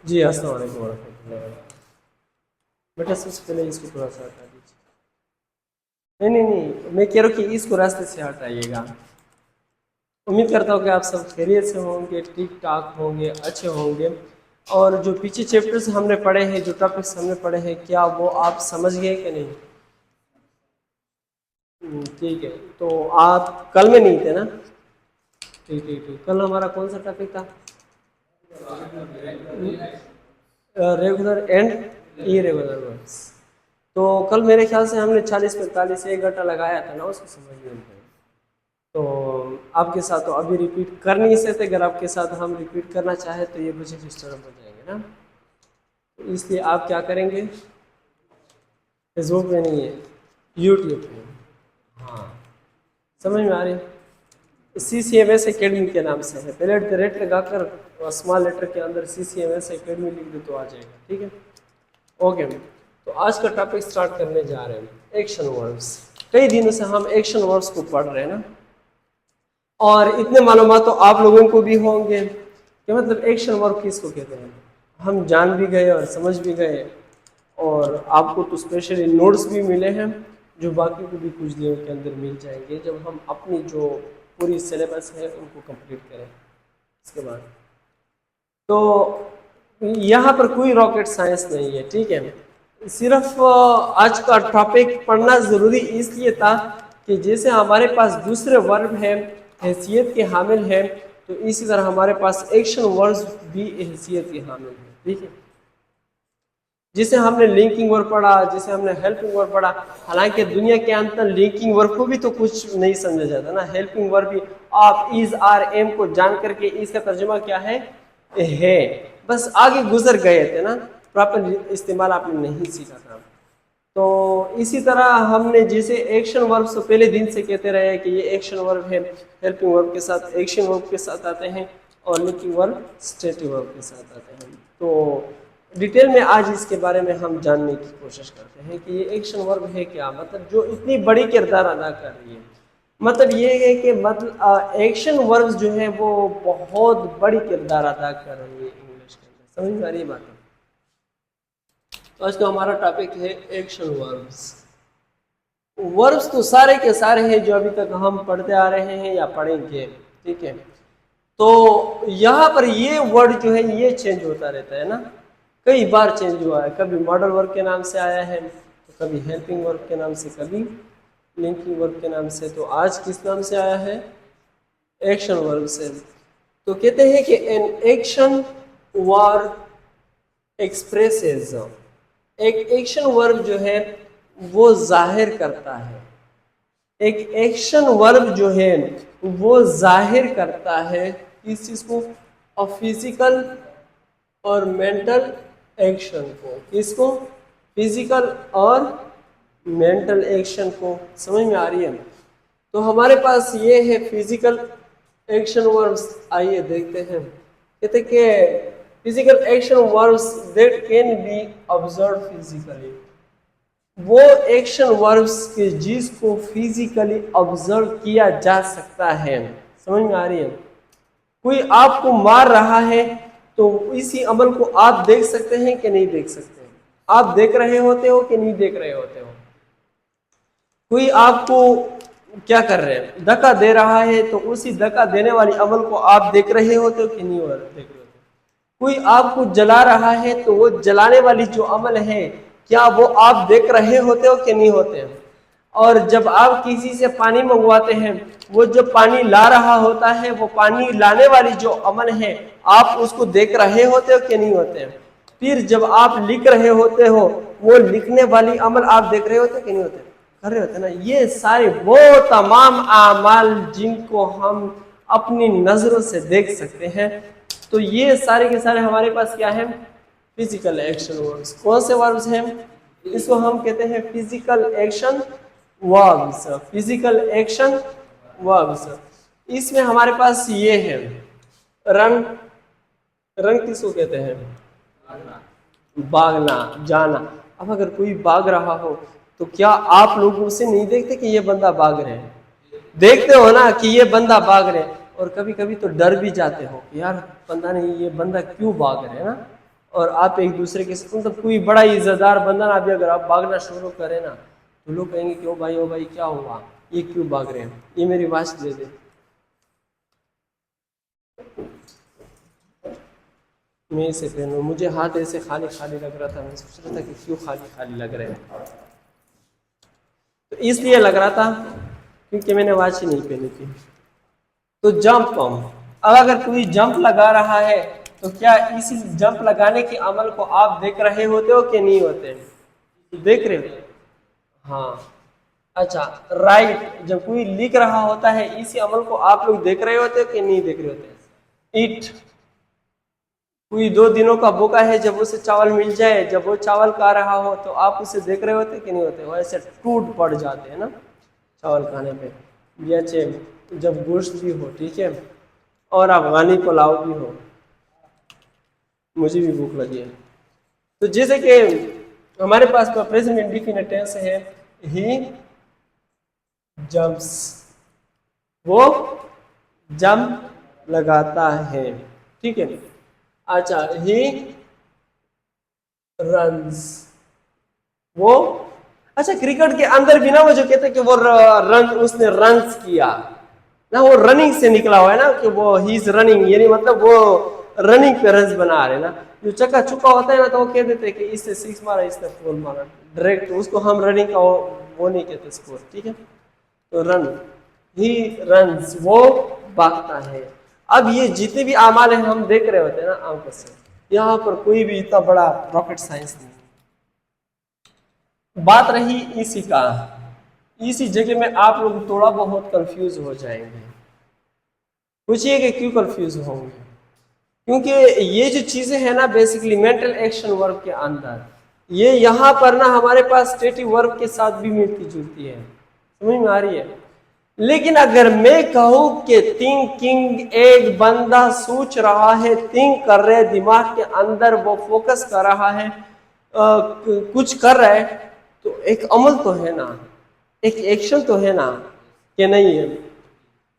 जी अस्सलाम वालेकुम वरहमतुल्लाहि वबरकातुहू। बेटा सबसे पहले इसको थोड़ा सा हटा दीजिए। नहीं नहीं नहीं, मैं कह रहा हूँ कि इसको रास्ते से हटाइएगा। उम्मीद करता हूँ कि आप सब खैरियत से होंगे, ठीक ठाक होंगे, अच्छे होंगे। और जो पीछे चैप्टर्स हमने पढ़े हैं, जो टॉपिक्स हमने पढ़े हैं, क्या वो आप समझ गए कि नहीं? ठीक है। तो आप कल में नहीं थे ना? ठीक ठीक ठीक। कल हमारा कौन सा टॉपिक था? Regular and irregular verbs. तो कल मेरे ख्याल से हमने 40-45 एक घंटा लगाया था ना उसको समझने में। तो आपके साथ तो अभी रिपीट कर नहीं सकते। अगर आपके साथ हम रिपीट करना चाहें तो ये मुझे डिस्टर्ब हो जाएंगे ना। तो इसलिए आप क्या करेंगे? फेसबुक पे नहीं है, यूट्यूब पे। हाँ, समझ में आ रही है? CCMS एकेडमी के नाम से है। पहले रेट लगाकर स्मॉल लेटर के अंदर CCMS एकेडमी लिख दो तो आ जाएगा। ठीक है, ओके। तो आज का टॉपिक स्टार्ट करने जा रहे हैं एक्शन वर्ब्स। कई दिनों से हम एक्शन वर्ब्स को पढ़ रहे हैं ना, और इतने मालूमात तो आप लोगों को भी होंगे कि मतलब एक्शन वर्ब किसको कहते हैं। हम जान भी गए और समझ भी गए, और आपको तो स्पेशली नोट्स भी मिले हैं जो बाकी को भी कुछ दिनों के अंदर मिल जाएंगे जब हम अपनी जो पूरी सिलेबस है उनको कंप्लीट करें। इसके बाद तो यहाँ पर कोई रॉकेट साइंस नहीं है, ठीक है। सिर्फ आज का टॉपिक पढ़ना ज़रूरी इसलिए था कि जैसे हमारे पास दूसरे वर्ब है हैसियत के हामिल है, तो इसी तरह हमारे पास एक्शन वर्ब्स भी हैसियत के हामिल है, ठीक है। जिसे हमने लिंकिंग वर्ब पढ़ा, जिसे हमने हेल्पिंग वर्ब पढ़ा। हालांकि दुनिया के अंदर लिंकिंग वर्ब को भी तो कुछ नहीं समझा जाता ना। हेल्पिंग वर्ब भी आप इज आर एम को जान करके इसका तर्जुमा क्या है, बस आगे गुजर गए थे ना, प्रॉपर इस्तेमाल आपने नहीं सीखा था। तो इसी तरह हमने जैसे एक्शन वर्ब से पहले दिन से कहते रहे कि ये एक्शन वर्ब है, हेल्पिंग वर्ब के साथ एक्शन वर्ब के साथ आते हैं, और लिंकिंग वर्ब स्टेटिव वर्ब के साथ आते हैं। तो डिटेल में आज इसके बारे में हम जानने की कोशिश करते हैं कि ये एक्शन वर्ब है क्या, मतलब जो इतनी बड़ी किरदार अदा कर रही है। मतलब ये है कि मतलब एक्शन वर्ब्स जो है वो बहुत बड़ी किरदार अदा कर रही है इंग्लिश के अंदर। समझ में आ रही है बात? तो आज का हमारा टॉपिक है एक्शन वर्ब्स। वर्ब्स तो सारे के सारे हैं जो अभी तक हम पढ़ते आ रहे हैं या पढ़ेंगे, ठीक है। तो यहाँ पर ये वर्ड जो है ये चेंज होता रहता है ना, कई बार चेंज हुआ है। कभी मॉडल वर्ब के नाम से आया है, तो कभी हेल्पिंग वर्ब के नाम से, कभी लिंकिंग वर्ब के नाम से। तो आज किस नाम से आया है? एक्शन वर्ब से। तो कहते हैं कि एन एक्शन वर्ब एक्सप्रेसेस, एक एक्शन वर्ब जो है वो जाहिर करता है। एक एक्शन वर्ब जो है वो जाहिर करता है किस चीज को? फिजिकल और मेंटल एक्शन को। किसको? फिजिकल और मेंटल एक्शन को। समझ में आ रही है? तो हमारे पास ये है फिजिकल एक्शन वर्ब्स। आइए देखते हैं। कहते कि physical action verbs that can be observe physically, वो एक्शन वर्ब्स के जिसको फिजिकली ऑब्जर्व किया जा सकता है। समझ में आ रही है? कोई आपको मार रहा है तो इसी अमल को आप देख सकते हैं कि नहीं देख सकते हैं? आप देख रहे होते हो कि नहीं देख रहे होते हो? कोई आपको क्या कर रहे हैं, धक्का दे रहा है, तो उसी धक्का देने वाली अमल को आप देख रहे होते हो कि नहीं देख रहे होते? कोई आपको जला रहा है तो वो जलाने वाली जो अमल है, क्या वो आप देख रहे होते हो कि नहीं होते हैं? और जब आप किसी से पानी मंगवाते हैं, वो जो पानी ला रहा होता है, वो पानी लाने वाली जो अमल है, आप उसको देख रहे होते हो कि नहीं होते हैं? फिर जब आप लिख रहे होते हो, वो लिखने वाली अमल आप देख रहे होते कि नहीं होते? कर रहे होते ना। ये सारे वो तमाम आमाल जिनको हम अपनी नजरों से देख सकते हैं, तो ये सारे के सारे हमारे पास क्या है? Physical action verbs. कौन से वर्ब्स हैं? इसको हम कहते हैं physical action verbs. Physical action verbs. इसमें हमारे पास ये है रन। रन किसको कहते हैं? भागना, जाना। अब अगर कोई भाग रहा हो तो क्या आप लोग उसे नहीं देखते कि ये बंदा भाग रहे हैं? देखते हो ना कि ये बंदा भाग रहे हैं। और कभी कभी तो डर भी जाते हो कि यार पता नहीं ये बंदा क्यों भाग रहे है ना। और आप एक दूसरे के साथ मतलब कोई बड़ा इज्जतदार बंदा ना, अभी अगर आप भागना शुरू करें ना तो लोग कहेंगे कि ओ भाई क्या हुआ, ये क्यों भाग रहे हैं, ये मेरी वॉच दे दे। मैं इसे पहनूं, मुझे हाथ ऐसे खाली खाली लग रहा था, मैं सोच रहा था कि क्यों खाली खाली लग रहे हैं, तो इसलिए लग रहा था क्योंकि मैंने वॉच ही नहीं पहनी थी। तो जंप, अब अगर कोई जंप लगा रहा है तो क्या इसी जंप लगाने के अमल को आप देख रहे होते हो कि नहीं होते, देख रहे हो? हाँ, अच्छा राइट, जब कोई लिख रहा होता है इसी अमल को आप लोग देख रहे होते हो कि नहीं देख रहे होते? ईट, कोई 2 दिनों का भूखा है, जब उसे चावल मिल जाए, जब वो चावल खा रहा हो तो आप उसे देख रहे होते कि नहीं होते? वो ऐसे टूट पड़ जाते हैं ना चावल खाने पे। जैसे जब गोश्त भी हो, ठीक है, और अफगानी पुलाव भी हो, मुझे भी भूख लगी है, तो जैसे कि हमारे पास प्रेजेंट इंडिफिनिट टेंस है, ही जंप्स, वो जंप लगाता है, ठीक है। अच्छा, ही रन्स, वो, अच्छा क्रिकेट के अंदर भी ना वो जो कहते हैं कि वो रन, उसने रन्स किया ना, वो रनिंग से निकला हुआ है ना कि वो ही इज रनिंग, यानी मतलब वो रनिंग पे रन्स बना रहे ना। जो चक्का चुका होता है ना तो वो कह देते हैं कि इससे 6 मारा, इसने 4 मारा, डायरेक्ट उसको हम रनिंग का वो नहीं कहते स्कोर, ठीक है। तो रन, ही रन्स, वो भागता है। अब ये जितने भी अमाल हैं हम देख रहे होते हैं ना आंखों से, यहाँ पर कोई भी इतना बड़ा रॉकेट साइंस नहीं। बात रही इसी का, इसी जगह में आप लोग थोड़ा बहुत कंफ्यूज हो जाएंगे। पूछिए कि क्यों कंफ्यूज होंगे? क्योंकि ये जो चीजें हैं ना बेसिकली मेंटल एक्शन वर्ब के अंदर, ये यहाँ पर ना हमारे पास स्टेटिव वर्ब के साथ भी मिलती जुलती है, समझ में आ रही है? लेकिन अगर मैं कहूं कि थिंकिंग, एक बंदा सोच रहा है, थिंक कर रहे, दिमाग के अंदर वो फोकस कर रहा है, कुछ कर रहा है, तो एक अमल तो है ना, एक एक्शन तो है ना, कि नहीं है?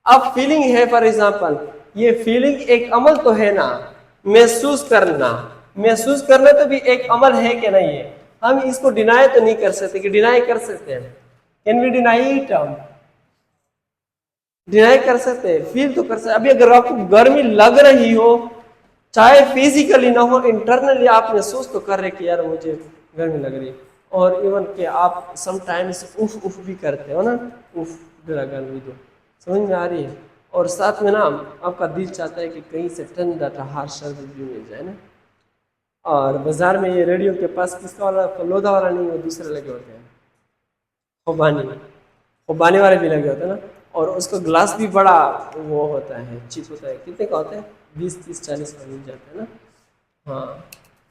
अब फीलिंग है फॉर एग्जाम्पल, ये फीलिंग एक अमल तो है ना, महसूस करना, महसूस करना तो भी एक अमल है कि नहीं है? हम इसको डिनाई तो नहीं कर सकते, कि डिनाई कर सकते हैं? Can we deny it? हम डिनाई कर सकते हैं, फील तो कर सकते। अभी अगर आपको गर्मी लग रही हो, चाहे फिजिकली ना हो, इंटरनली आप महसूस तो कर रहे कि यार मुझे गर्मी लग रही है, और इवन कि आप समटाइम्स उफ उफ भी करते हो ना, उफ जरा गर्मी दो, समझ में आ रही है? और साथ में ना आपका दिल चाहता है कि कहीं से ठंडा ठहार शरबत भी मिल जाए ना। और बाजार में ये रेडियो के पास किसका वाला, फलोदा वाला नहीं, वो दूसरे लगे होते हैं, खुबानी, खुबानी वाले भी लगे होते हैं ना, और उसका ग्लास भी बड़ा वो होता है, चीप होता है, कितने का होता है? 20 30 40 का मिल जाता है ना। हाँ,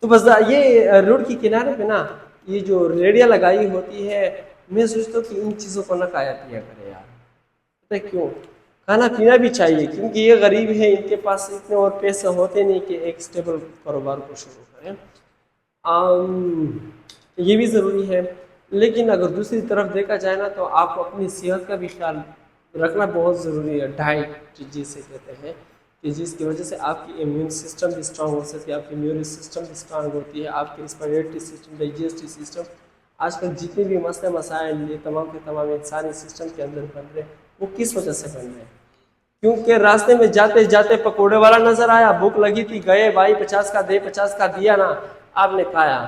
तो बस ये रोड के किनारे पे ना ये जो रेडिया लगाई होती है, मैं सोचता हूँ कि इन चीज़ों को ना खाया पिया करे यार। पता है क्यों? खाना पीना भी चाहिए, क्योंकि ये गरीब है, इनके पास इतने और पैसे होते नहीं कि एक स्टेबल कारोबार को शुरू करें। ये भी ज़रूरी है, लेकिन अगर दूसरी तरफ देखा जाए ना तो आपको अपनी सेहत का भी ख्याल रखना बहुत ज़रूरी है। डाइट जिसे कहते हैं कि जिसकी वजह से आपकी इम्यून सिस्टम भी स्ट्रांग हो सकती है, आपकी न्यूरो सिस्टम भी स्ट्रांग होती है, आपकी रिस्पिरेटरी सिस्टम, डाइजेस्टिव सिस्टम, आजकल जितने भी मसले मसाइल ये तमाम के तमाम इंसानी सिस्टम के अंदर बन रहे हैं, वो किस वजह से बन रहे हैं? क्योंकि रास्ते में जाते जाते पकोड़े वाला नजर आया, भूख लगी थी, गए भाई 50 का दे, 50 का दिया ना, आपने खाया,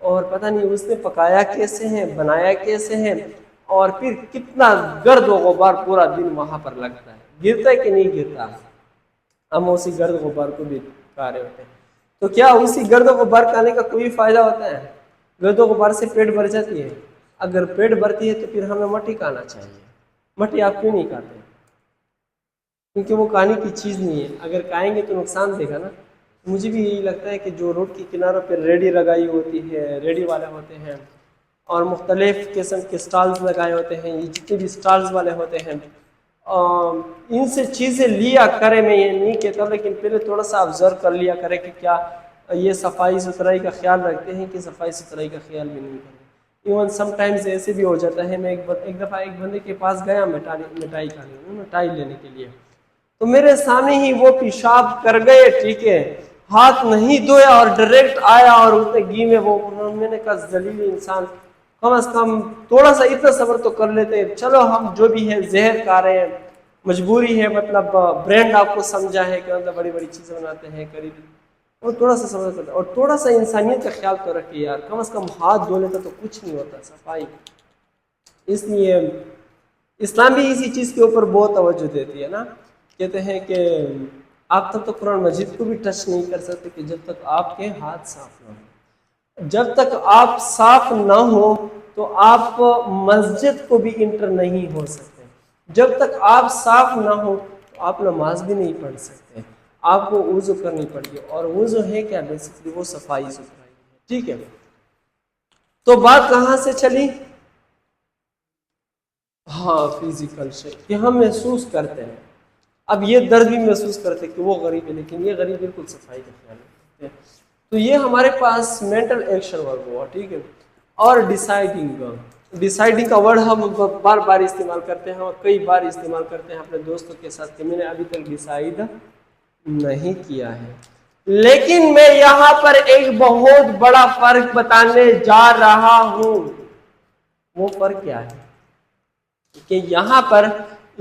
और पता नहीं उसने पकाया कैसे है, बनाया कैसे है, और फिर कितना गर्द व गुबार पूरा दिन वहां पर लगता है, गिरता है कि नहीं गिरता? हम उसी गर्द गुबार को भी खा रहे होते हैं। तो क्या उसी गर्द गुबार खाने का कोई फायदा होता है? गर्द गुबार से पेट भर जाती है? अगर पेट भरती है तो फिर हमें मट्टी खाना चाहिए। मट्टी आप क्यों नहीं खाते? क्योंकि वो खाने की चीज़ नहीं है, अगर खाएंगे तो नुकसान देगा ना। मुझे भी यही लगता है कि जो रोड के किनारों पर रेडी लगाई होती है, रेडी वाले होते हैं, और मुख्तलिफ़ किस्म के स्टॉल्स लगाए होते हैं, ये जितने भी स्टॉल्स वाले होते हैं, इनसे चीज़ें लिया करें, मैं ये नहीं कहता, लेकिन पहले थोड़ा सा ऑब्जर्व कर लिया करें कि क्या ये सफाई सुथराई का ख्याल रखते हैं कि सफाई सुथराई का ख्याल भी नहीं करते। इवन समटाइम्स ऐसे भी हो जाता है, मैं एक दफ़ा एक बंदे के पास गया मिठाई लेने के लिए, तो मेरे सामने ही वो पेशाब कर गए, ठीक है, हाथ नहीं धोया और डायरेक्ट आया और उसने घी में वो, मैंने कहा जलील इंसान, कम से कम थोड़ा सा इतना सब्र तो कर लेते हैं। चलो हम जो भी है जहर खा रहे हैं, मजबूरी है, मतलब ब्रांड आपको समझा है कि मतलब बड़ी बड़ी चीजें बनाते हैं खरीद, और थोड़ा सा समझ करते, और थोड़ा सा इंसानियत का ख्याल तो रखिए यार, कम से कम हाथ धो लेता तो कुछ नहीं होता, सफाई। इसलिए इस्लाम भी इसी चीज़ के ऊपर बहुत तवज्जो देती है ना, कहते हैं कि आप तब तक कुरान मजीद को भी टच नहीं कर सकते कि जब तक आपके हाथ साफ ना हो। जब तक आप साफ ना हो तो आप मस्जिद को भी इंटर नहीं हो सकते। जब तक आप साफ ना हो तो आप नमाज भी नहीं पढ़ सकते। आपको वुज़ू करनी पड़ेगी, और वुज़ू है क्या, बेसिकली वो सफाई सुथराई है, ठीक है। तो बात कहाँ से चली, हाँ फिजिकल से, कि हम महसूस करते हैं, अब ये दर्द भी महसूस करते हैं कि वो गरीब है, लेकिन ये गरीब बिल्कुल सफाई का ख्याल रखते हैं। तो ये हमारे पास मेंटल एक्शन वर्क हुआ, ठीक है। और डिसाइडिंग का वर्ड हम बार बार इस्तेमाल करते हैं, और कई बार इस्तेमाल करते हैं अपने दोस्तों के साथ कि मैंने अभी तक डिसाइड नहीं किया है। लेकिन मैं यहाँ पर एक बहुत बड़ा फर्क बताने जा रहा हूं। वो फर्क क्या है कि यहाँ पर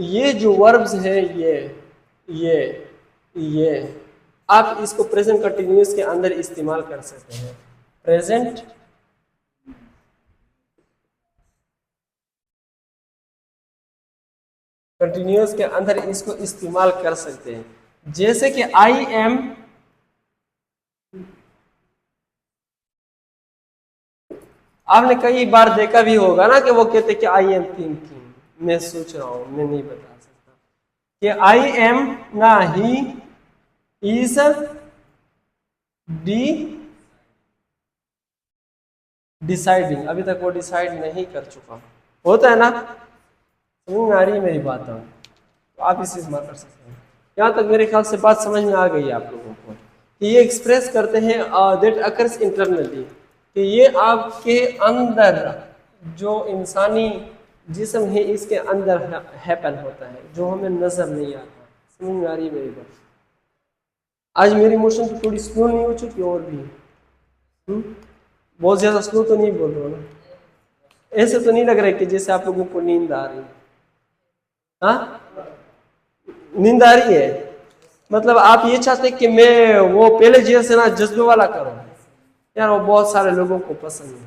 ये जो वर्ब्स है, ये आप इसको प्रेजेंट कंटिन्यूअस के अंदर इस्तेमाल कर सकते हैं। प्रेजेंट कंटिन्यूअस के अंदर इसको इस्तेमाल कर सकते हैं, जैसे कि आई एम, आपने कई बार देखा भी होगा ना कि वो कहते कि आई एम थिंकिंग, मैं सोच रहा हूं, मैं नहीं बता सकता, कि आई एम ना, ही इज डी डिसाइडिंग, अभी तक वो डिसाइड नहीं कर चुका, होता है ना, समझ में आ रही है मेरी बात, तो आप इसे इस्तेमाल कर सकते हैं। यहाँ तक मेरे ख्याल से बात समझ में आ गई है आप लोगों को, कि ये एक्सप्रेस करते हैं दैट अकर्स इंटरनली, कि ये आपके अंदर जो इंसानी जिस्म है इसके अंदर हैपन होता है, जो हमें नजर नहीं आता। समझ में आ रही है मेरी बात? आज मेरी मोशन तो थोड़ी स्लो नहीं हो चुकी, और भी बहुत ज्यादा स्लो तो नहीं बोल रहा हूँ ना, ऐसे तो नहीं लग रहा है कि जैसे आप लोगों को नींद आ रही है? हाँ, नींद आ रही है, मतलब आप ये चाहते कि मैं वो पहले जैसे ना जज्बे वाला करूं यार, वो बहुत सारे लोगों को पसंद है,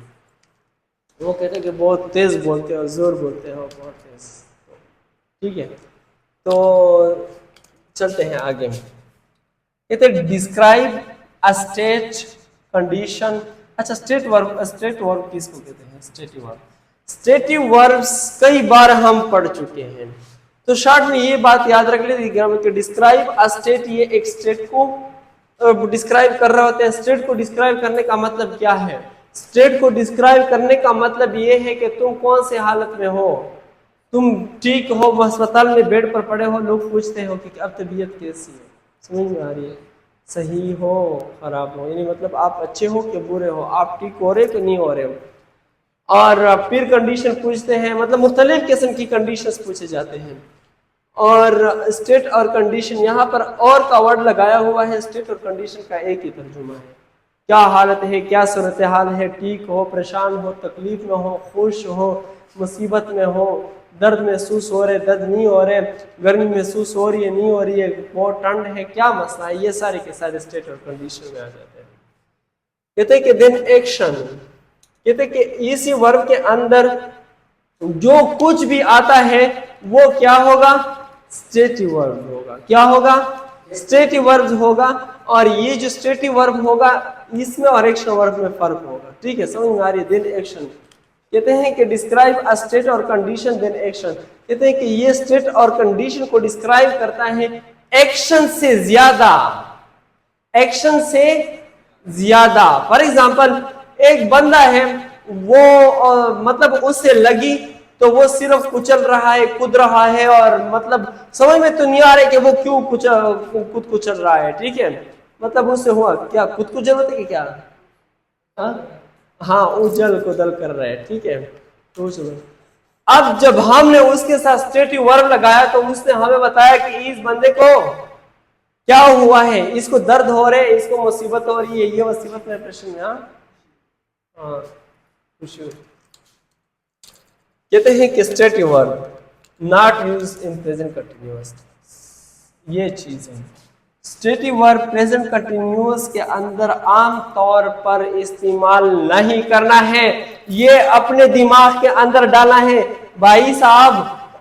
वो कहते हैं कि बहुत तेज बोलते हो, जोर बोलते हो, बहुत तेज, ठीक है। तो चलते हैं आगे, कहते हैं डिस्क्राइब अ स्टेट कंडीशन। अच्छा, स्टेट वर्ब किसको कहते हैं? स्टेटिव वर्ब, स्टेटिव वर्ब्स कई बार हम पढ़ चुके हैं, तो शॉर्ट में ये बात याद रख लीजिए, डिस्क्राइब अ स्टेट, ये एक स्टेट को डिस्क्राइब कर रहे होते हैं। स्टेट को डिस्क्राइब करने का मतलब क्या है? स्टेट को डिस्क्राइब करने का मतलब ये है कि तुम कौन से हालत में हो, तुम ठीक हो, अस्पताल में बेड पर पड़े हो, लोग पूछते हो कि अब तबीयत कैसी है, समझ में आ रही है, सही हो खराब हो, यानी मतलब आप अच्छे हो कि बुरे हो, आप ठीक हो रहे हो कि नहीं हो रहे हो। और फिर कंडीशन पूछते हैं, मतलब मुख्तलिफ किस्म की कंडीशंस पूछे जाते हैं। और स्टेट और कंडीशन, यहाँ पर और का वर्ड लगाया हुआ है, स्टेट और कंडीशन का एक ही तर्जुमा है। क्या हालत है, क्या सूरत हाल है, ठीक हो, परेशान हो, तकलीफ में हो, खुश हो, मुसीबत में हो, दर्द महसूस हो रहे, दर्द नहीं हो रहे, गर्मी महसूस हो रही है, नहीं हो रही है, बहुत ठंड है, क्या मसला है, ये सारे के सारे स्टेट और कंडीशन में आ जाते हैं। कहते हैं कि देन एक्शन, कहते हैं कि इसी वर्ब के अंदर जो कुछ भी आता है वो क्या होगा? स्टेटिव वर्ब होगा। क्या होगा? स्टेटिव वर्ब होगा। और ये जो स्टेटिव वर्ब होगा इसमें और एक्शन वर्ब में फर्क होगा, ठीक है, समझ में आ रही है? देन एक्शन, कहते हैं कि डिस्क्राइब अ स्टेट और कंडीशन देन एक्शन, कहते हैं कि ये स्टेट और कंडीशन को डिस्क्राइब करता है एक्शन से ज्यादा, एक्शन से ज्यादा। फॉर एग्जाम्पल, एक बंदा है, वो मतलब उससे लगी तो वो सिर्फ कुचल रहा है, कूद रहा है, और मतलब समझ में तो नहीं आ रहा है कि वो क्यों कूद कुचल रहा है, ठीक है, मतलब उससे हुआ क्या, खुद को जरूरत है कि क्या? हाँ, उजल कुदल कर रहे हैं, ठीक है। तो अब जब हमने उसके साथ स्टेटिव वर्ब लगाया तो उसने हमें बताया कि इस बंदे को क्या हुआ है, इसको दर्द हो रहे, इसको मुसीबत हो रही है, ये मुसीबत में प्रश्न में। हाँ, कहते हैं कि stative verb not use in present continuous, ये चीज है। स्टेटिव वर्ब प्रेजेंट कंटिन्यूअस के अंदर आम तौर पर इस्तेमाल नहीं करना है, ये अपने दिमाग के अंदर डालना है। भाई साहब,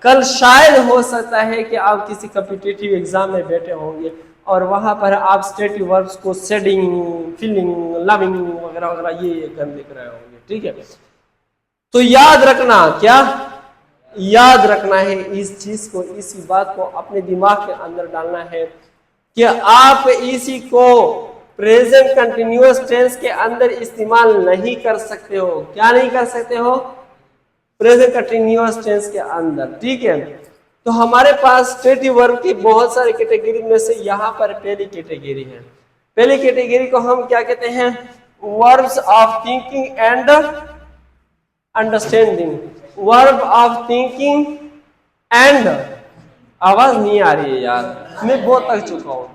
कल शायद हो सकता है कि आप किसी कॉम्पिटिटिव एग्जाम में बैठे होंगे और वहां पर आप स्टेटिव वर्ब्स को सेडिंग, फीलिंग, लविंग वगैरह वगैरह ये करने दिख रहे होंगे, ठीक है। तो याद रखना, क्या याद रखना है इस चीज को, इसी बात को अपने दिमाग के अंदर डालना है कि आप इसी को प्रेजेंट कंटिन्यूअस टेंस के अंदर इस्तेमाल नहीं कर सकते हो। क्या नहीं कर सकते हो? प्रेजेंट कंटिन्यूअस टेंस के अंदर, ठीक है। तो हमारे पास स्टेटिव वर्ब की बहुत सारी कैटेगरी में से यहाँ पर पहली कैटेगरी है। पहली कैटेगरी को हम क्या कहते हैं? Verbs of thinking and understanding. Verb of thinking and, आवाज नहीं आ रही है यार, मैं बहुत थक चुका हूं।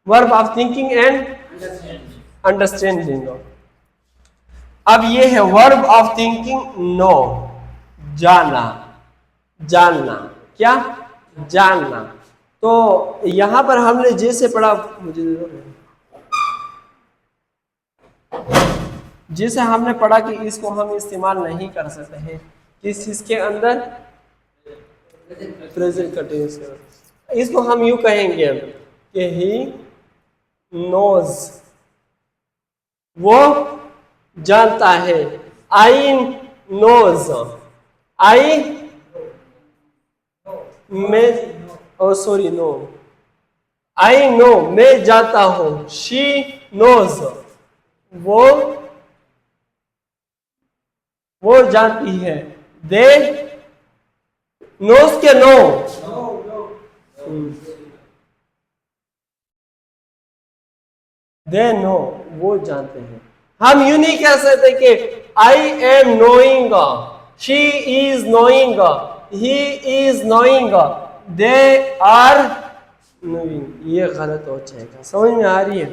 Verb of thinking and understanding. अब ये है वर्ब ऑफ थिंकिंग, नो, जाना, जानना, क्या? जानना। तो यहां पर हमने जैसे पढ़ा, मुझे जैसे हमने पढ़ा कि इसको हम इस्तेमाल नहीं कर सकते हैं किस चीज के अंदर? Present continuous. इसको हम यूं कहेंगे कि ही नोज, वो जानता है। आई नोज, आई मैं, oh sorry no, I know मैं जानता हूं। शी नोज, वो जानती है। दे नोज के नो, दे नो, वो जानते हैं। हम यूं नहीं कह सकते कि I am knowing, she is knowing, he is knowing, they are knowing. ये गलत हो जाएगा, समझ में आ रही है?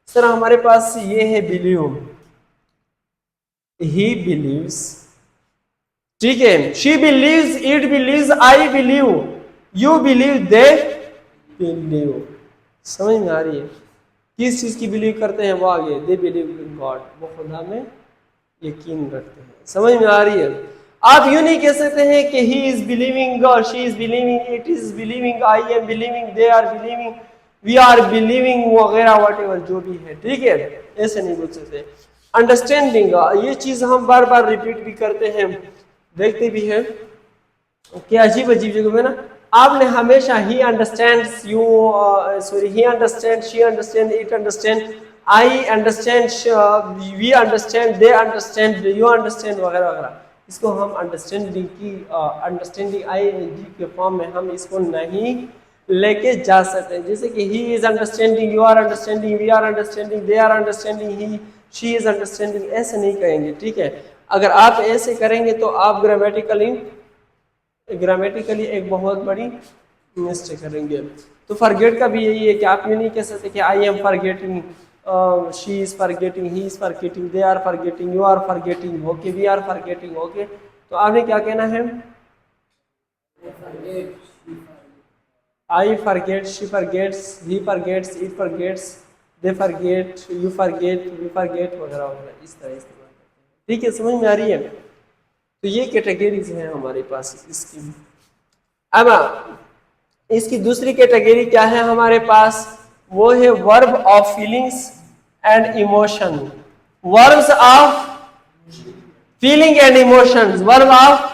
इस तरह हमारे पास ये है बिलीव, ही बिलीव्स, ठीक है। She beliefs, it beliefs, I believe, you believe, they believe. समझ में आ रही है? किस चीज की बिलीव करते हैं? वो आगे, दे बिलीव इन गॉड, वो खुदा में यकीन रखते हैं। समझ में आ रही है? आप यूं नहीं कह सकते हैं कि he is believing, she is believing, it is believing, I am believing, they are believing, we are believing वगैरह व्हाटएवर जो भी है, ठीक है। ऐसे नहीं बोल सकते। अंडरस्टैंडिंग, ये चीज हम बार बार रिपीट भी करते हैं, देखते भी हैं कि अजीब अजीब जगह में ना आपने हमेशा he understands you, sorry he understand, she understand, it understand, I understand, we understand, they understand, you understand वगैरह वगैरह। इसको हम अंडरस्टैंडिंग की अंडरस्टैंडिंग आईएनजी के फॉर्म में हम इसको नहीं लेके जा सकते। जैसे कि he is understanding, you are understanding, we are understanding, they are understanding, he she is understanding, ऐसे नहीं कहेंगे, ठीक है। अगर आप ऐसे करेंगे तो आप ग्रामेटिकली एक बहुत बड़ी मिस्टेक करेंगे। तो फॉरगेट का भी यही है कि आप ये नहीं कह सकते कि I am forgetting, she is forgetting, he is forgetting, they are forgetting, you are forgetting, okay, we are forgetting, okay. तो आपने क्या कहना है? I forget, she forgets, he forgets, it forgets, they forget, you forget, we forget वगैरह वगैरह, इस तरह इस्तेमाल करते हैं, ठीक है। समझ में आ रही है? तो ये कैटेगरीज हैं हमारे पास इसकी। अब इसकी दूसरी कैटेगरी क्या है हमारे पास? वो है verb of feelings and emotion. Verbs of feeling and emotions, verb of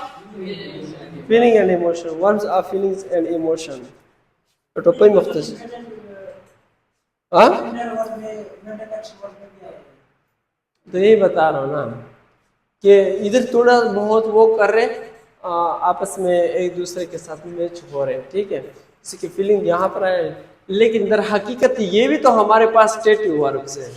feeling and emotion, verbs of feelings and emotion. तो कोई मुख्तसर, हाँ तो यही बता रहा हूँ ना कि इधर थोड़ा बहुत वो कर रहे, आपस में एक दूसरे के साथ मैच हो रहे हैं, ठीक है। किसी की फीलिंग यहाँ पर है, लेकिन दर हकीकत ये भी तो हमारे पास स्टेटिव वर्ब्स है।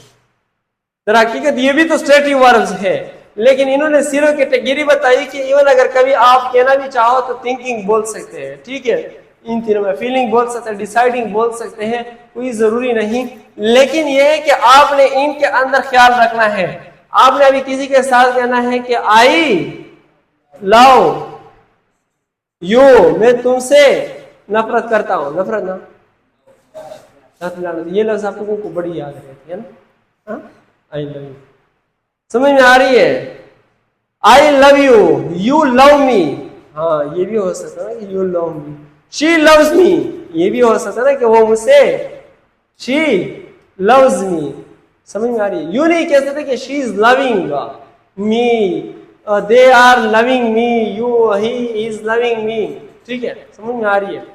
दर हकीकत ये भी तो स्टेटिव वर्ब्स है, लेकिन इन्होंने सिर्फ कैटेगरी बताई कि इवन अगर कभी आप कहना भी चाहो तो थिंकिंग बोल सकते हैं, ठीक है। इन तीनों में फीलिंग बोल सकते हैं, डिसाइडिंग बोल सकते हैं, कोई जरूरी नहीं। लेकिन यह है कि आपने इनके अंदर ख्याल रखना है। आपने अभी किसी के साथ कहना है कि आई लव यू, मैं तुमसे नफरत करता हूं। नफरत ना, ये लफ्ज आप लोगों को बड़ी याद रहती है ना, आई लव यू, समझ में आ रही है? I love you, you love me, हाँ ये भी हो सकता है ना कि you love me. She loves me, ये भी हो सकता है ना कि वो मुझसे, शी लव्स मी, समझ में आ रही है? यू नहीं कह सकते कि she is loving me, they are loving me, you he is loving me, ठीक है, समझ में आ रही है?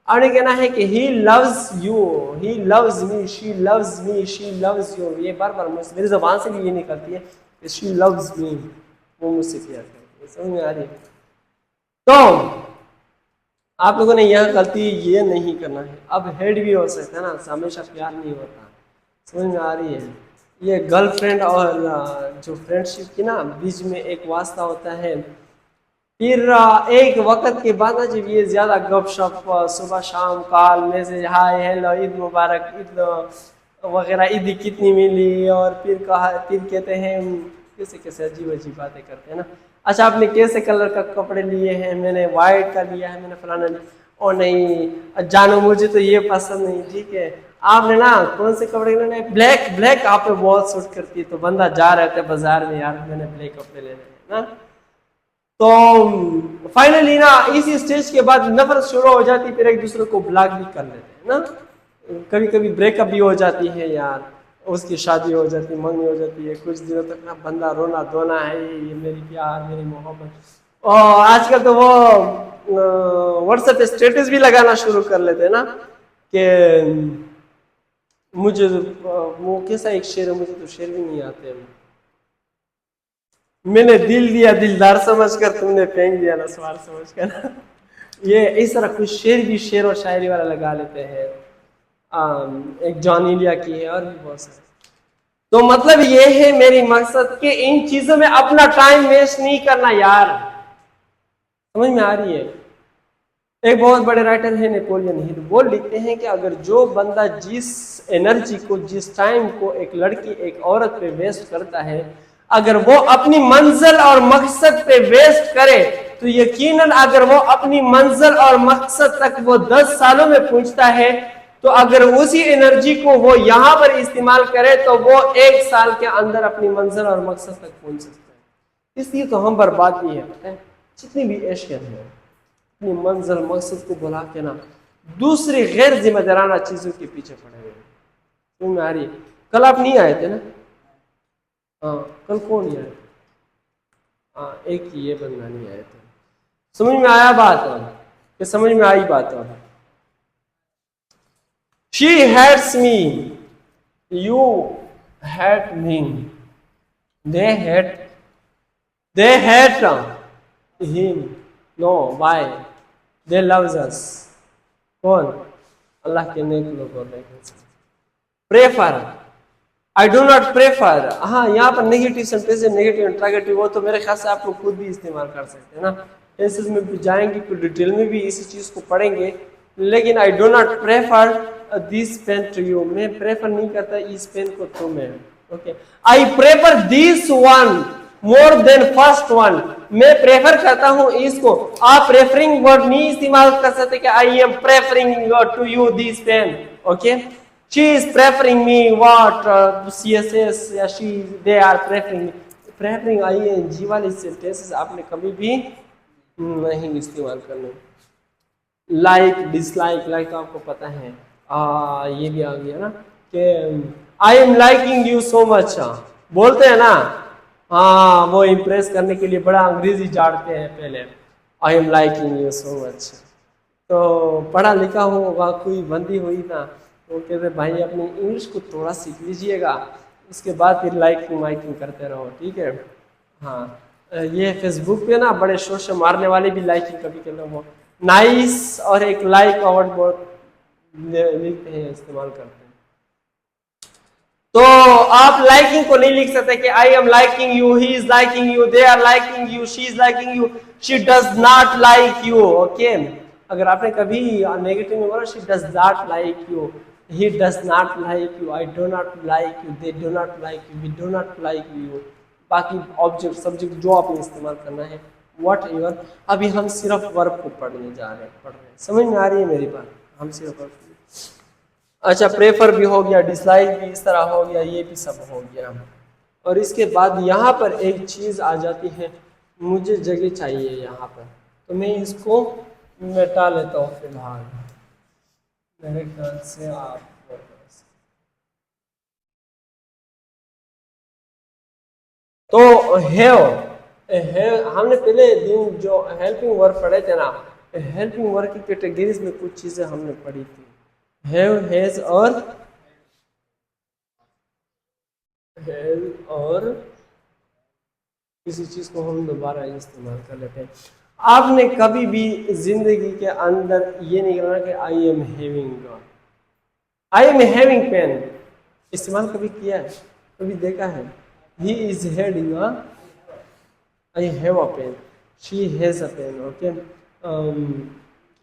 आपने कहना है कि he loves you, he loves me, she loves me, she loves you। ये बार बार मेरी ज़बान से भी ये निकलती है कि she loves me, वो मुझसे प्यार करती है, समझ में आ रही है? तो आप लोगों ने यह गलती ये नहीं करना है। अब हेड भी हो सकता है ना, हमेशा प्यार नहीं होता, समझ में आ रही है? ये गर्लफ्रेंड और जो फ्रेंडशिप की ना बीच में एक वास्ता होता है। फिर एक वक्त के बाद ना जब ये ज्यादा गपशप, सुबह शाम call message, hi hello, Eid मुबारक, ईद वगैरह, ईद कितनी मिली, और फिर कहा, फिर कहते हैं कैसे कैसे अजीब अजीब बातें करते हैं ना। अच्छा आपने कैसे कलर का कपड़े लिए हैं? मैंने वाइट का लिया है, मैंने फलाना लिया। ओ नहीं जानो मुझे तो ये पसंद नहीं, ठीक है। आपने ना कौन से कपड़े लेने? ब्लैक, ब्लैक आप पे बहुत सूट करती है। तो बंदा जा रहा है बाजार में, यार मैंने ब्लैक कपड़े लेने हैं ना। तो फाइनली ना इसी स्टेज के बाद नफरत शुरू हो जाती, फिर एक दूसरे को ब्लॉक भी कर लेते हैं ना। कभी कभी ब्रेकअप भी हो जाती है यार, उसकी शादी हो जाती है, मंगनी हो जाती है, कुछ दिनों तक ना बंदा रोना धोना है, ये मेरी प्यार, मेरी मोहब्बत। और आजकल तो वो व्हाट्सएप पे स्टेटस भी लगाना शुरू कर लेते हैं ना कि मुझे वो कैसा एक शेर है, मुझे तो शेर भी नहीं आते, मैंने दिल दिया दिलदार समझकर, तुमने फेंक दिया नस्वार समझकर। ये इस तरह कुछ शेर भी शेर और शायरी वाला लगा लेते हैं। एक जॉन इलिया की है और भी बहुत सारे। तो मतलब ये है मेरी मकसद कि इन चीजों में अपना टाइम वेस्ट नहीं करना यार, समझ में आ रही है? एक बहुत बड़े राइटर है नेपोलियन हिल, वो लिखते हैं कि अगर जो बंदा जिस एनर्जी को, जिस टाइम को एक लड़की एक औरत पे वेस्ट करता है, अगर वो अपनी मंजिल और मकसद पे वेस्ट करे तो यकीनन अगर वो अपनी मंजिल और मकसद तक वो 10 सालों में पहुंचता है, तो अगर उसी एनर्जी को वो यहां पर इस्तेमाल करे तो वो 1 साल के अंदर अपनी मंजिल और मकसद तक पहुंच सकता है। इसलिए तो हम बर्बाद भी है, पता है? जितनी भी एशियन है अपनी मंजिल मकसद को बुला के ना दूसरी गैर जिम्मेदाराना चीजों के पीछे पड़े हुए। समझ में आ रही है? कल आप नहीं आए थे ना? हाँ कल कौन नहीं आया? हाँ एक ही ये बंदा नहीं आया था। समझ में आया बात? कि समझ में आई बात? She hates me, you hate me, they hate him, no why, they loves us। कौन? अल्लाह के नेक लोग। Prefer, I do not prefer. हाँ यहाँ पर नेगेटिव सेंटेंस, नेगेटिव इंट्रोगेटिव, वो तो मेरे ख्याल से आप लोग खुद भी इस्तेमाल कर सकते हैं ना। टेंसेस में भी जाएंगे तो डिटेल में भी इसी चीज को पढ़ेंगे। लेकिन I do not prefer this pen to you, मैं प्रेफर नहीं करता इस पेन को तुम्हें। Okay, I prefer this one more than first one, मैं प्रेफर करता हूं इसको। आप प्रेफरिंग वर्ड नहीं इस्तेमाल कर सकते कि I am preferring to you this pen. Okay, she is preferring me what CSS या she they are preferring me। preferring ing वाले सेंटेंसेस आपने कभी भी नहीं इस्तेमाल करने। लाइक डिसलाइक, लाइक तो आपको पता है, ये भी आ गया ना कि I am liking you so much, बोलते हैं ना। हाँ वो इम्प्रेस करने के लिए बड़ा अंग्रेजी झाड़ते हैं पहले, आई am liking you so much. तो पढ़ा लिखा होगा कोई बंदी हुई ना, तो कहते भाई अपनी इंग्लिश को थोड़ा सीख लीजिएगा, उसके बाद फिर लाइकिंग वाइकिंग करते रहो, ठीक है। हाँ ये फेसबुक पे ना बड़े शोर से मारने वाले भी लाइकिंग कभी कर लो, नाइस और एक लाइक और बहुत लिखते हैं, इस्तेमाल करते हैं। तो आप लाइकिंग को नहीं लिख सकते कि I am liking you, he is liking you, they are liking you, she is liking you, she does not like you. Okay, अगर आपने कभी नेगेटिव में बोला she does not like you, he does not like you, I do not like you, they do not like you, we do not like you, बाकी object subject जो आपने इस्तेमाल करना है वट एवर। अभी हम सिर्फ वर्ब को पढ़ने जा रहे हैं, पढ़ रहे हैं, समझ में आ रही है मेरी बात? हम सिर्फ वर्ब। अच्छा, प्रेफर भी हो गया, डिसलाइक भी इस तरह हो गया, ये भी सब हो गया। और इसके बाद यहाँ पर एक चीज़ आ जाती है, मुझे जगह चाहिए यहाँ पर, तो मैं इसको मिटा लेता हूँ फिलहाल, मेरे ख्याल से आप तो हैव हमने पहले दिन जो हेल्पिंग वर्ब पढ़े थे ना, हेल्पिंग वर्ब की कैटेगरीज में कुछ चीज़ें हमने पढ़ी थी, हैव, हैज और किसी चीज़ को हम दोबारा इस्तेमाल कर लेते हैं। आपने कभी भी जिंदगी के अंदर ये नहीं करना कि आई एम हैविंग पेन इस्तेमाल कभी किया है, कभी देखा है? He is having a, I have a pen, she has a pen, okay,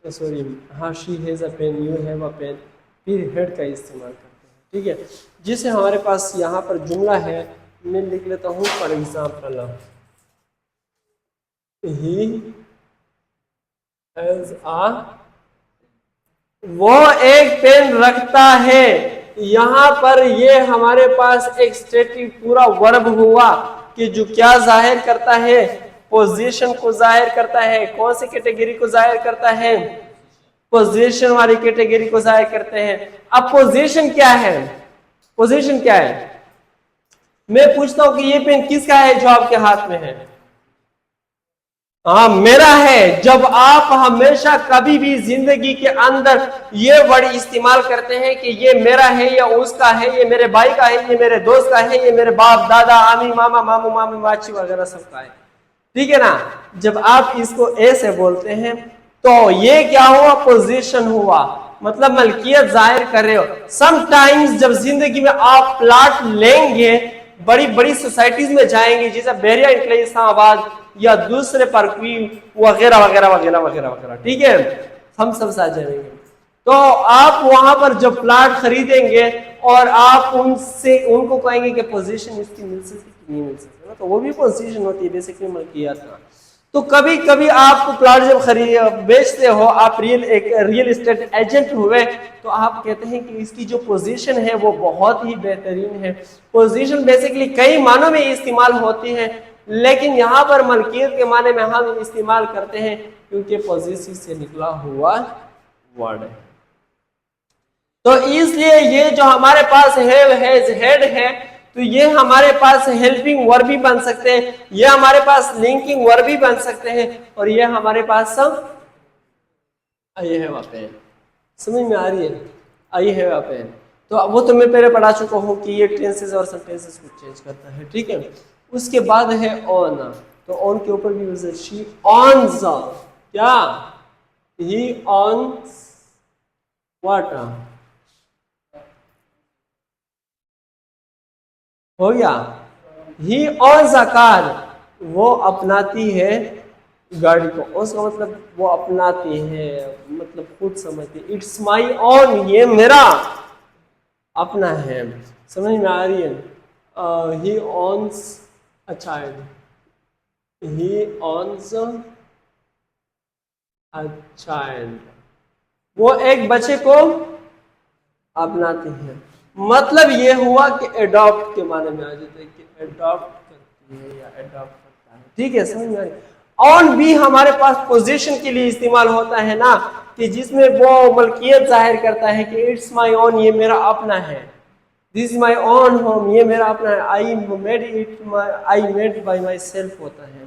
sorry, हाँ, she has a pen, you have a pen, फिर हेड का इस्तेमाल करते हैं, ठीक है। जिसे हमारे पास यहाँ पर जुमला है, मैं लिख लेता हूँ for example, he has a, वो एक पेन रखता है। यहाँ पर ये हमारे पास एक स्टेटिव पूरा वर्ब हुआ कि जो क्या जाहिर करता है, पोजीशन को जाहिर करता है। कौन सी कैटेगरी को जाहिर करता है? पोजीशन वाली कैटेगरी को जाहिर करते हैं। अब पोजीशन क्या है? पोजीशन क्या है? मैं पूछता हूं कि ये पेन किसका है जो आपके हाथ में है? हाँ, मेरा है। जब आप हमेशा कभी भी जिंदगी के अंदर ये वर्ड इस्तेमाल करते हैं कि ये मेरा है या उसका है, ये मेरे भाई का है, ये मेरे दोस्त का है, ये मेरे बाप दादा आमी मामा मामू मामी माची वगैरह सबका है, ठीक है ना। जब आप इसको ऐसे बोलते हैं तो ये क्या हुआ? पोजीशन हुआ, मतलब मलकियत जाहिर कर रहे हो। समटाइम्स जब जिंदगी में आप प्लाट लेंगे, बड़ी बड़ी सोसाइटीज में जाएंगे, जैसे बैरिया इंक्ले इस्लामाबाद या दूसरे पार्कवी वगैरह वगैरह वगैरह वगैरह वगैरह, ठीक है, हम सब साथ जाएंगे। तो आप वहां पर जब प्लाट खरीदेंगे और आप उनको कहेंगे कि पोजीशन इसकी मिल सकती कि नहीं मिल सकती, तो वो भी पोजीशन होती है बेसिकली मलकियत का। तो कभी कभी आप प्लाट जब बेचते हो, आप रियल एस्टेट एजेंट हुए, तो आप कहते हैं कि इसकी जो पोजीशन है वो बहुत ही बेहतरीन है। पोजीशन बेसिकली कई मानों में इस्तेमाल होती है, लेकिन यहाँ पर मलकियत के माने में हम इस्तेमाल करते हैं क्योंकि पोजीशन से निकला हुआ वर्ड है। तो इसलिए ये जो हमारे पास हैव, हैज, हैड है, तो ये हमारे पास हेल्पिंग वर्ब भी बन सकते हैं, ये हमारे पास लिंकिंग वर्ब भी बन सकते हैं, और ये हमारे पास सब आई हैव अ पेन। समझ में आ रही है? आई हैव अ पेन, तो वो तो मैं पहले पढ़ा चुका हूँ कि ये टेंसेस और सेंटेंसेस को चेंज करता है, ठीक है। उसके बाद है ऑन, तो ऑन के ऊपर भी यूज है, शी ऑन्स, क्या? ही ऑन्स व्हाट? हो गया। ही ऑन्स अ कार, वो अपनाती है गाड़ी को। उसका मतलब वो अपनाती है, मतलब खुद समझती है। इट्स माई ऑन, ये मेरा अपना है। समझ में आ रही है? ही ऑन्स a child, he ऑन्स a child, वो एक बच्चे को अपनाती है। मतलब ये हुआ कि एडॉप्ट के माने में आ जाता है कि एडॉप्ट करती है या एडॉप्ट करता है, ठीक है। समझ में आ रही? ऑन भी हमारे पास पोजीशन के लिए इस्तेमाल होता है ना, कि जिसमें वो मलकियत जाहिर करता है कि इट्स माई ओन, ये मेरा अपना है। This is my own home, ये मेरा अपना है। I made it, I made by myself होता है।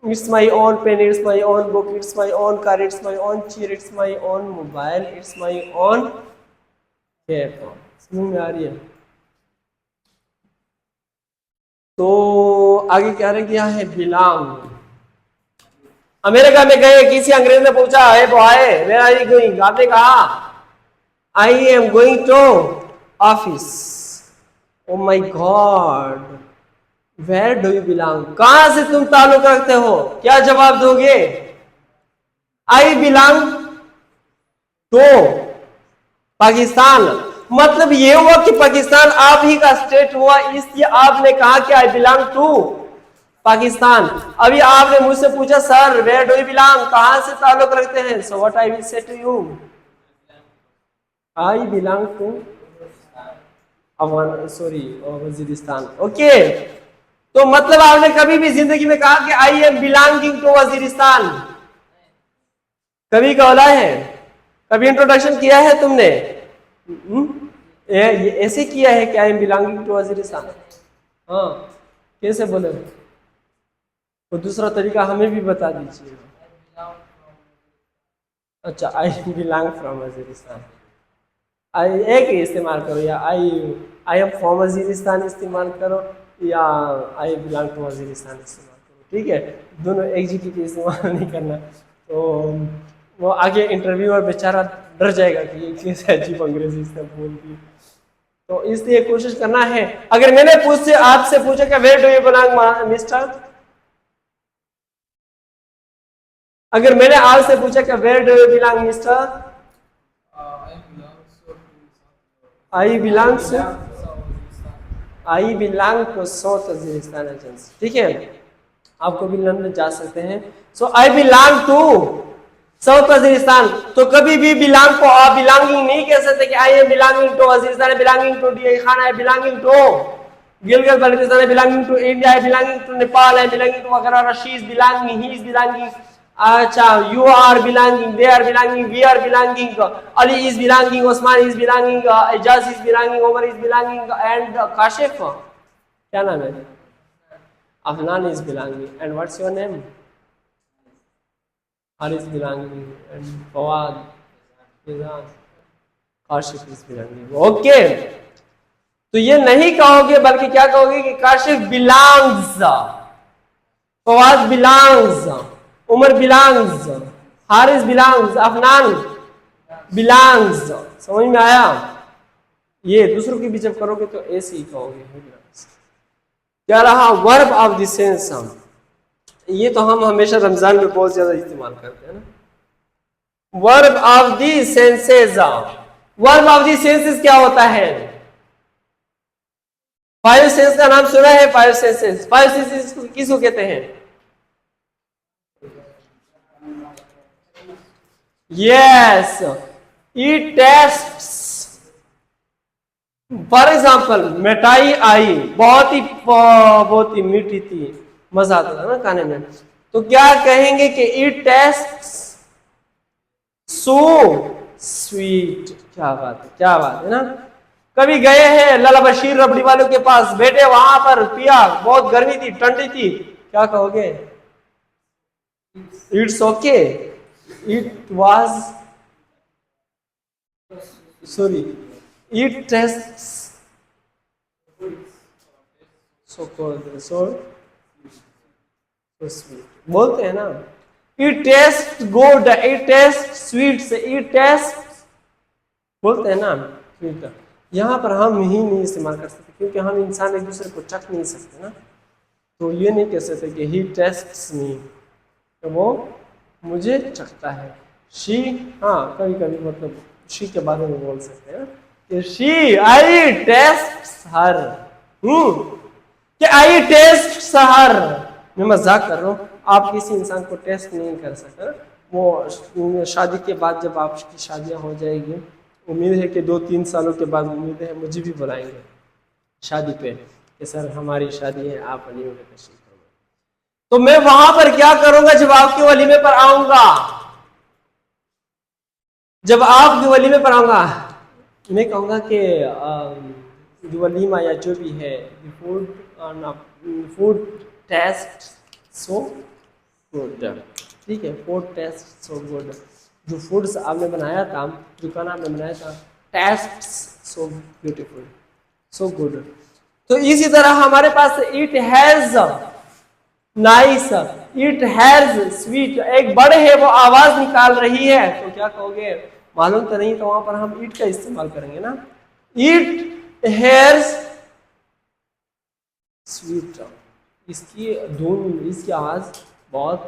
It's my own pen, it's my own book, it's my own car, it's my own chair, it's my own mobile, it's my own cap. समझ में आ रही है? तो आगे क्या रह गया है? बिलोंग। अमेरिका में गए, किसी अंग्रेज ने पूछा, hey boy where are you going? आपने कहा I am going to office. Oh my God, where do you belong? कहां से तुम ताल्लुक रखते हो? क्या जवाब दोगे? आई बिलोंग टू पाकिस्तान, मतलब ये हुआ कि पाकिस्तान आप ही का स्टेट हुआ, इसलिए आपने कहा कि आई बिलोंग टू पाकिस्तान। अभी आपने मुझसे पूछा sir where do you belong, कहां से ताल्लुक रखते हैं, so what I will say to you, I belong to Afghan sorry Waziristan. Okay, तो मतलब आपने कभी भी जिंदगी में कहा कि I am belonging to Waziristan, कभी बोला है, कभी इंट्रोडक्शन किया है तुमने? ये ऐसे किया है कि I am belonging to Waziristan? हाँ, कैसे बोले? तो दूसरा तरीका हमें भी बता दीजिए। अच्छा, आई बिलोंग फ्रॉम वजीरिस्तान, आई एक ही इस्तेमाल करो, या आई एम फ्रॉम वजीरिस्तान इस्तेमाल करो, या आई बिलोंग टू वजीरिस्तान इस्तेमाल करो, ठीक है? दोनों एक जी इस्तेमाल नहीं करना, तो वो आगे इंटरव्यूअर बेचारा डर जाएगा कि ये कैसे अजीब अंग्रेजी इसने बोल दी। तो इसलिए कोशिश करना है। अगर मैंने आपसे पूछा कि where do you belong mister, अगर मैंने आपसे पूछा कि where do you belong mister, I belong to south Waziristan agency, ठीक है? आपको भी लंदन जा सकते हैं। So I belong to south Waziristan, तो कभी भी बिलोंग को आप बिलोंगिंग नहीं कह सकते कि I am belonging to Waziristan, belonging to D Khan, I belonging to Gilgit Baltistan, I belonging to India, I belonging to Nepal, I belonging to वगैरह, she is belonging, he is belonging, अच्छा you are belonging, they are belonging, we are belonging, Ali is belonging, Usman is belonging, Ejaz is belonging, Umar is belonging, and Kashif, क्या नाम है? Afnan is belonging, and what's your name? Haris belonging, and Fawad, Ejaz, Kashif is belonging. Okay, तो ये नहीं कहोगे बल्कि क्या कहोगे कि Kashif belongs, Fawad belongs, Umar belongs, Haris belongs, Afnan belongs. समझ में आया? ये दूसरों की भी जब करोगे तो ऐसे ही कहोगे। क्या रहा वर्ब ऑफ द सेंस, ये तो हम हमेशा रमजान में बहुत ज्यादा इस्तेमाल करते हैं ना। Verb of the senses, verb of the senses क्या होता है? फाइव सेंस का नाम सुना है? फाइव सेंसेस, फाइव सेंसेस किसको कहते हैं? Yes, it tests. For example, मिठाई आई, बहुत ही मीठी थी, मजा आता था ना खाने में, तो क्या कहेंगे कि इट टेस्ट्स सो स्वीट। क्या बात है, क्या बात है ना। कभी गए हैं लाला बशीर रबड़ी वालों के पास, बैठे वहां पर, पिया, बहुत गर्मी थी, ठंडी थी, क्या कहोगे? It's okay, it was sorry, it tests so cold, so sweet बोलते हैं ना। It taste good, it taste sweet से इट टेस्ट बोलते हैं ना स्वीट। यहाँ पर हम ही नहीं इस्तेमाल कर सकते क्योंकि हम इंसान एक दूसरे को चख नहीं सकते ना, तो ये नहीं कह सकते कि ही टेस्ट्स मी, तो वो मुझे चखता है। शी, हाँ कभी कभी मतलब शी के बारे में बोल सकते हैं कि शी आई टेस्ट हर, कि आई टेस्ट हर। मैं मजाक कर रहा हूँ, आप किसी इंसान को टेस्ट नहीं कर सकते। वो शादी के बाद जब आपकी शादियां हो जाएगी, उम्मीद है कि 2-3 सालों के बाद उम्मीद है मुझे भी बुलाएंगे शादी पे कि सर हमारी शादी है, आप वलीमे पे तशरीफ करो। तो मैं वहां पर क्या करूंगा जब आपके वलीमे पर आऊंगा? जब आपके वलीमे पर आऊंगा मैं कहूँगा कि वलीमा या जो भी है, फूड टेस्ट सो गुड, ठीक है, फूड टेस्ट सो गुड। जो फूड्स आपने बनाया था, जो खाना आपने बनाया था, taste so beautiful, so good. तो इसी तरह हमारे पास it has nice, it has sweet, एक बड़े है वो आवाज निकाल रही है, तो क्या कहोगे? मालूम तो नहीं, तो वहां पर हम इट का इस्तेमाल करेंगे ना। इट हैज स्वीट, इसकी धुन, इसकी आवाज बहुत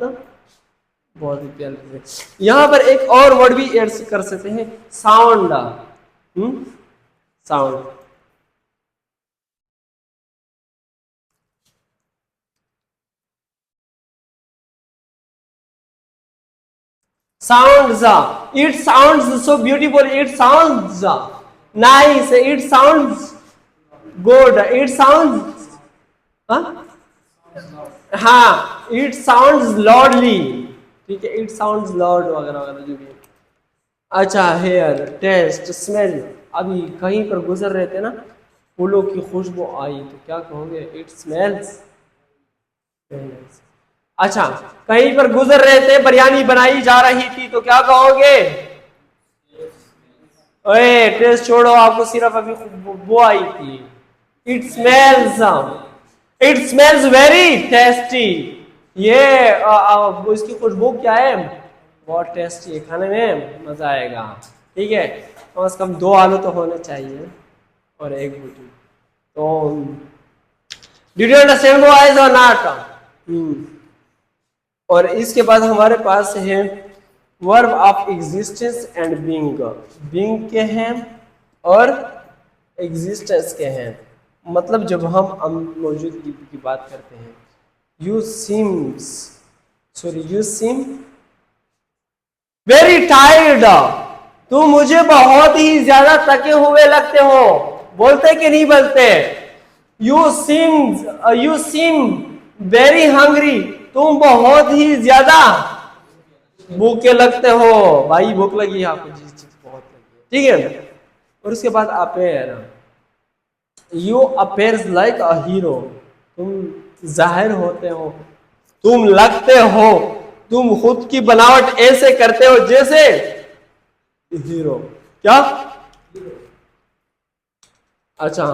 बहुत ही प्यारे से। यहाँ पर एक और वर्ड भी ऐड कर सकते हैं, sound. Sound. Sounds. It sounds so beautiful. It sounds nice. It sounds good. It sounds. हाँ हाँ, it sounds loudly. ठीक है, it sounds loud वगैरह वगैरह जो भी है। अच्छा, हेयर, टेस्ट, स्मेल। अभी कहीं पर गुजर रहे थे ना, फूलों की खुशबू आई तो क्या कहोगे? It smells. अच्छा, कहीं पर गुजर रहे थे, बिरयानी बनाई जा रही थी तो क्या कहोगे? ओए, टेस्ट छोड़ो, आपको सिर्फ अभी वो आई थी। It smells, it smells very tasty. ये इसकी खुशबू क्या है? बहुत टेस्टी है, खाने में मजा आएगा। ठीक है, कम से कम 2 आलू तो होने चाहिए और 1 बूटी। तो डिड यू अंडरस्टैंड बॉयज और नॉट? और इसके बाद हमारे पास है verb of existence and being. Being के हैं और एग्जिस्टेंस के हैं। मतलब जब हम मौजूदगी की बात करते हैं, यू सीम वेरी टायर्ड। तुम मुझे बहुत ही ज्यादा थके हुए लगते हो। बोलते कि नहीं बोलते? You seem very hungry. तुम बहुत ही ज्यादा भूखे लगते हो। भाई, भूख लगी है आपको? जिस चीज बहुत लगी, ठीक है। और उसके बाद appear. You appears like a hero. तुम जाहिर होते हो, तुम लगते हो, तुम खुद की बनावट ऐसे करते हो जैसे हीरो। क्या? अच्छा,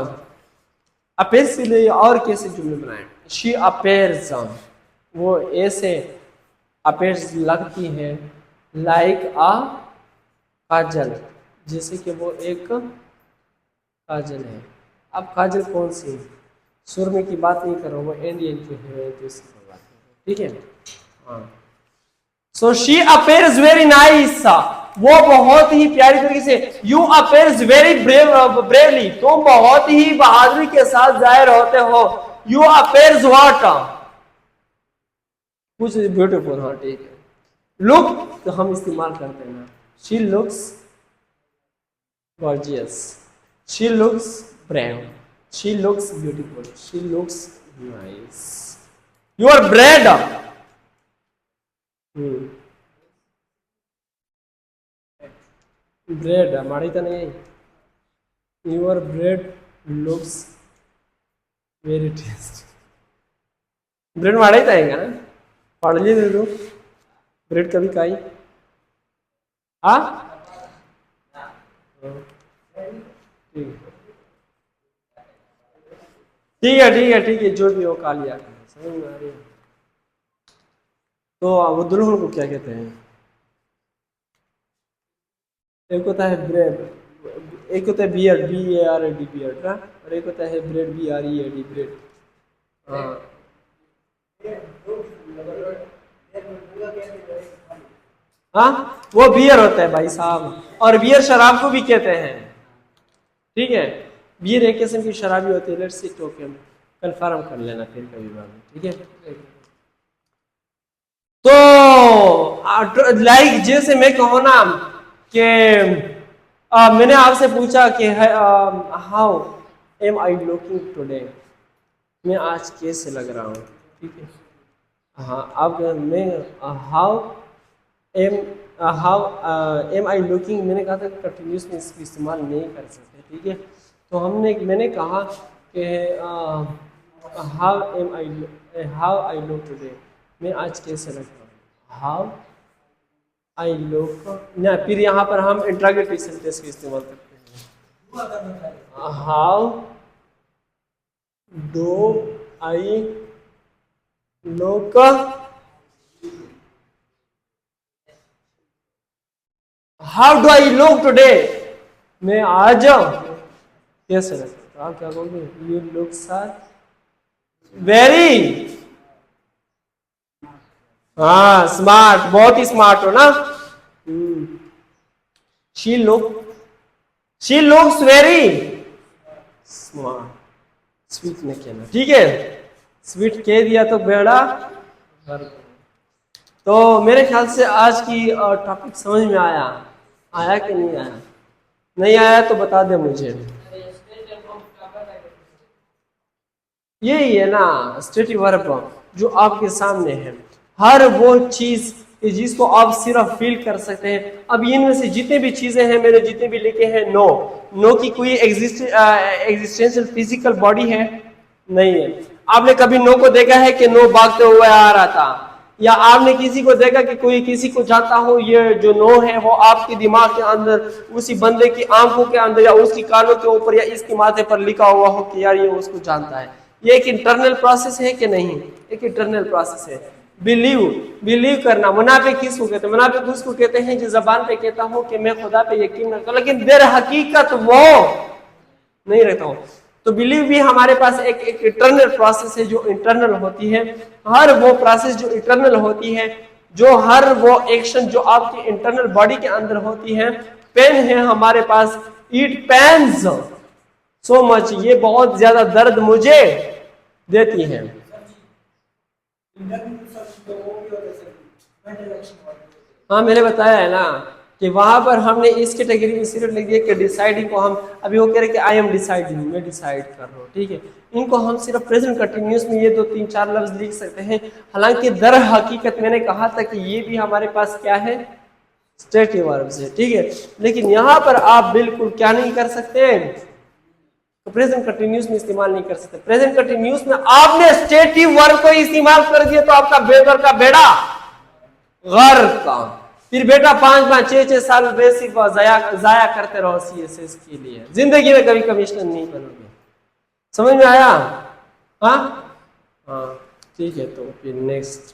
अपेयर्स के लिए और कैसे जुमले बनाए? शी अपेयर्स, वो ऐसे अपेयर्स लगती है, लाइक आ काजल, जैसे कि वो एक काजल है। अब काजल कौन सी है? सुरमे की बात नहीं कर रहा हूँ, वो इंडियन की है, दूसरी की बात कर रहा हूँ, ठीक है। हाँ, so she appears very nice. वो बहुत ही प्यारी तरीके से। You appears very bravely. तुम बहुत ही बहादुरी के साथ जाहिर होते हो। You appears what? कुछ ब्यूटीफुल। हाँ, ठीक है। लुक तो हम इस्तेमाल करते हैं ना। She looks gorgeous, she looks brave, she looks beautiful, she looks nice. You are bread. Bread हमारी तो नहीं। Your bread looks very tasty. Bread माड़ा ही था ना? पढ़ लिए दे दो। ब्रेड कभी खाई? हाँ, ठीक है, ठीक है, ठीक है, जो भी हो खा लिया। समझ में आ रही है? तो वो दुल्हन को क्या कहते हैं? एक होता है ब्रेड, एक होता है बियर्ड, BARD बियर्ड ना, और एक होता है ब्रेड, BREAD ब्रेड। हाँ, हाँ, वो बियर होता है भाई साहब, और बियर शराब को भी कहते हैं। ठीक है, बियर एक किस्म की शराबी होती है। लेट्स सी टोकन कंफर्म कर लेना फिर कभी बाद में, ठीक है। तो लाइक जैसे मैं कहूँ ना कि मैंने आपसे पूछा कि how am I looking today, मैं आज कैसे लग रहा हूँ, ठीक है। हाँ, अब मैं how am am I looking, मैंने कहा था कंटिन्यूस में इसका इस्तेमाल नहीं कर सकते, ठीक है। तो मैंने कहा कि हाउ आई लुक टुडे, मैं आज कैसे लग रहा हूँ। हाउ आई लुक ना, फिर यहाँ पर हम इंट्रोगेटिव सेंटेंस का इस्तेमाल करते हैं। How do I look, how do I look today, मैं आज कैसे लगता हूँ। आप क्या बोलोगे? यू लुक सर वेरी हाँ स्मार्ट, बहुत ही स्मार्ट हो ना। She looks very smart. Sweet ने कहना, ठीक है, स्वीट कह दिया तो बेड़ा। तो मेरे ख्याल से आज की टॉपिक समझ में आया, आया कि नहीं आया? नहीं आया तो बता दे मुझे। यही है ना स्टेटिव वर्ब, जो आपके सामने है। हर वो चीज जिसको आप सिर्फ फील कर सकते हैं। अब इनमें से जितने भी चीजें हैं, मैंने जितने भी लिखे हैं, नो की कोई एग्जिस्टेंशियल फिजिकल बॉडी है नहीं है। आपने कभी नो को देखा है कि नो भागते हुए आ रहा था? या आपने किसी को देखा कि कोई किसी को जानता हो? ये जो नो है वो आपके दिमाग के अंदर, उसी बंदे की आंखों के अंदर या उसकी कानों के ऊपर या इसके माथे पर लिखा हुआ हो कि यार ये उसको जानता है। ये एक इंटरनल प्रोसेस है कि नहीं? एक इंटरनल प्रोसेस है। बिलीव करना, मुनाफिक किसको कहते हैं? मुनाफिक उसको कहते हैं जो जबान पे कहता हो कि मैं खुदा पे यकीन रखता हूं, लेकिन दर हकीकत वो नहीं रहता हूं। तो बिलीव भी हमारे पास एक इंटरनल प्रोसेस है, जो इंटरनल होती है। हर वो प्रोसेस जो इंटरनल होती है, जो हर वो एक्शन जो आपकी इंटरनल बॉडी के अंदर होती है। पेन है हमारे पास, इट पेन्स सो मच, ये बहुत ज्यादा दर्द मुझे देती है। हाँ मैंने बताया है ना कि वहां पर हमने इस कैटेगरी में सिर्फ लिख दिया कि डिसाइडिंग को हम, अभी वो कह रहे कि आई एम डिसाइडिंग, मैं डिसाइड कर रहा हूँ, ठीक है। इनको हम सिर्फ प्रेजेंट कंटिन्यूस में ये 2 3 4 लफ्ज लिख सकते हैं। हालांकि दर हकीकत मैंने कहा था कि ये भी हमारे पास क्या है, स्टेटिव वर्ब्स है, ठीक है। लेकिन यहाँ पर आप बिल्कुल क्या नहीं कर सकते, तो प्रेजेंट कंटिन्यूस में इस्तेमाल नहीं कर सकते। प्रेजेंट कंटिन्यूस में आपने स्टेटिव वर्ब को इस्तेमाल कर दिया तो आपका बेघर का बेड़ा गर्क का। फिर बेटा 5 5 6 6 साल बेसिक जाया करते रहो CSS के लिए, जिंदगी में कभी कमिश्नर नहीं बनोगे। समझ में आया? हाँ हाँ ठीक है, तो फिर नेक्स्ट